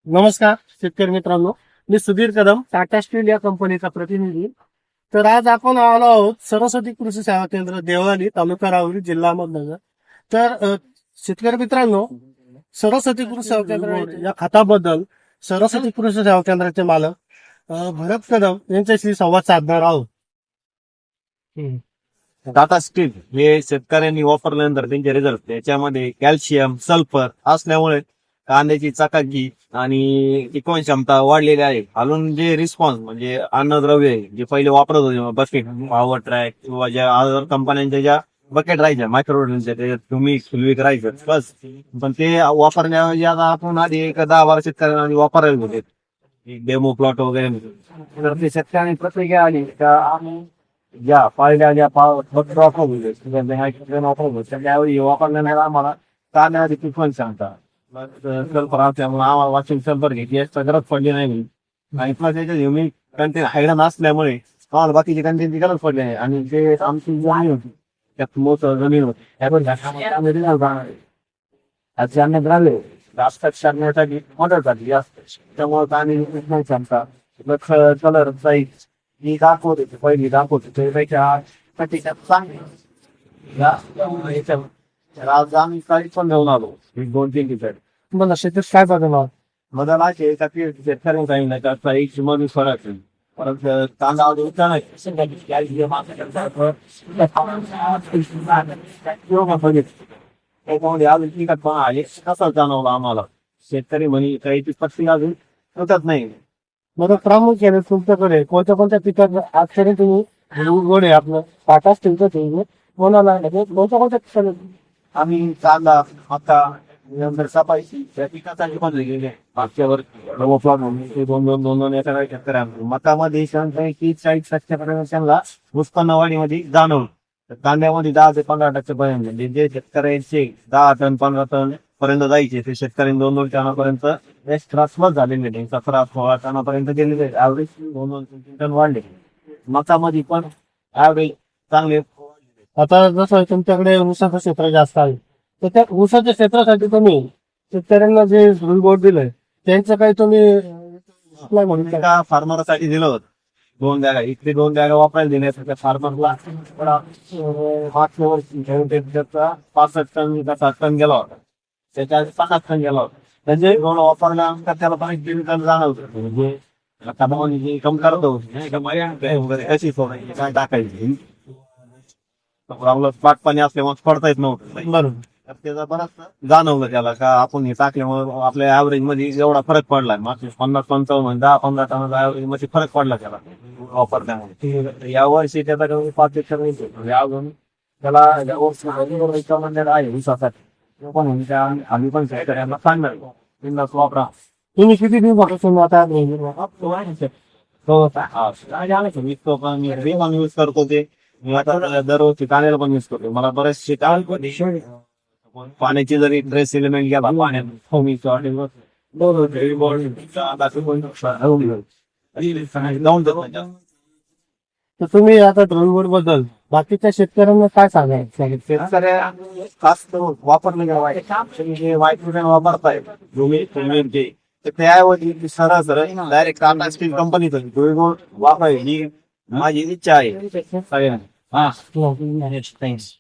नमस्कार शेतकरी मित्रांनो, मी सुधीर कदम, टाटा स्टील या कंपनीचा प्रतिनिधी. तर आज आपण आलो आहोत सरस्वती कृषी सेवा केंद्र, देवळाली, तालुका राहुरी, जिल्हा अहमदनगर. तर शेतकरी मित्रांनो, सरस्वती कृषी सेवा केंद्र या खताबद्दल सरस्वती कृषी सेवा केंद्राचे मालक भरत कदम यांच्याशी संवाद साधणार आहोत. टाटा स्टील हे शेतकऱ्यांनी वापरल्यानंतर त्यांचे रिझल्ट त्याच्यामध्ये कॅल्शियम सल्फर असल्यामुळे कांद्याची चकाकी आणि टिकवण क्षमता वाढलेली आहे. अजून जे रिस्पॉन्स म्हणजे अन्नद्रव्य आहे, जे पहिले वापरत होते बकेट पॉवर ट्रॅक किंवा ज्या अदर कंपन्यांच्या ज्या बकेट राहायच्या मायक्रोडच्या त्याच्यात तुम्ही फुलवीक राहायचं बस, पण ते वापरण्याऐवजी आता आपण आधी एक 10-12 शेतकऱ्यांना वापरायला होते डेमो प्लॉट वगैरे. तर ते शेतकऱ्यांनी प्रतिक्रिया आली का आम्ही ज्या पाळल्या ज्या त्यावेळी वापरल्याने आम्हाला कांद्या टिकवण सांगता सल्फर असल्यामुळे आम्हाला वाचिंग सल्फर घ्यायची याची गरज पडली नाही. आणि प्लस त्याच्यात ह्युमिक कंटेंट हायड्रन असल्यामुळे आम्हाला बाकीची कंटेंटची गरज पडली नाही. आणि जे आमची जमीन होती त्यात मोठं जमीन होती राहिले जास्त करण्यासाठी मदत झाली जास्त. त्यामुळे कांदे टिकवण क्षमता कलर साईज ही दाखवत होती पहिली दाखवत होती त्याच्या चांगली आज आम्ही काही पण घेऊन आलो 2-3 दिवसात. मला शेतीत काय बदल बदल असे का की शेतकऱ्यांनी सांगितलं का साईज मध्ये फरक आहे. परत कांदा उठला नाही त्याच्यामध्ये अजून पिकात पण आहे कसं जाणवलं आम्हाला. शेतकरी म्हणे काही पत्ती अजून होतच नाही. मला प्रामुख्याने तुमच्याकडे कोणत्या पिकाचं आश्चर्य तुम्ही गोड आहे आपलं टाटा स्टीलचं तुम्ही कोणाला कोणत्या पिकाचं आम्ही कांदा मका नंतर सफाईची त्या पिकासाठी पण गेले मागच्या वर प्लॉट म्हणून 2-2 एका शेतकऱ्यांना मकामध्ये 40% त्यांना उत्पन्न वाढीमध्ये जाणवलं. तर कांद्यामध्ये 10 ते 15% पर्यंत म्हणजे जे शेतकऱ्यांचे 10 टन 15 टन पर्यंत जायचे ते शेतकऱ्यांनी 2-2 टनापर्यंत त्रासमच झालेले नाही. 17-16 टनापर्यंत गेलेले ऍव्हरेज 2-3 टन वाढले. मकामध्ये पण ऍव्हरेज चांगले. आता जसं तुमच्याकडे ऊसाचं क्षेत्र जास्त आहे, तर त्या ऊसाच्या क्षेत्रासाठी तुम्ही शेतकऱ्यांना जे बोर्ड दिलंय त्यांचं काही तुम्ही apply म्हणून काय? एका फार्मरसाठी दिलं होतं 2 बॅगा इकडे 2 बॅगा वापरायला दिल्या फार्मरला. मागच्या वर्षी त्याचा 65 टन का 60 टन गेला होता. त्याच्या 50 टन गेला होता. म्हणजे दोन वापरल्यानंतर त्याला पण 1 टन जाणवतं. म्हणजे आता म्हणजे कम करतो वगैरे कशी सोडायची काय टाकायची पाट पाणी असल्यामुळे पडता येत नव्हतं. बरोबर. तर त्याचा बराच जाणवलं त्याला का आपण हे टाकल्यामुळे आपल्या ऍव्हरेज मध्ये एवढा फरक पडला. मागच्या 50-55 10-15 टनाचा ऍव्हरेज मध्ये फरक पडला त्याला वापरल्यामुळे. या वर्षी त्याचा कमी 5 अजून त्याला आहे ऊसासाठी पण आम्ही पण शेतकऱ्यांना सांगणार बिनधास्त वापरा. तुम्ही किती दिवसापासून आता विकतो पण मी यूज करतो ते. मी आता दररोज कांद्याला पण यूज करतो. मला बरेचसे पाण्याची जरी ड्रेस एलिमेंट घ्या पाण्यात तर तुम्ही आता ड्रोन बोर्ड बद्दल बाकीच्या शेतकऱ्यांना काय सांगायचं? शेतकऱ्या खास करून वापरले जे मायक्रोडेन वापरताय तुम्ही तर त्याऐवजी सरळ डायरेक्ट टाटा स्टील कंपनीचं वापराय ही माझी इच्छा आहे सगळ्यांना. थँक्स.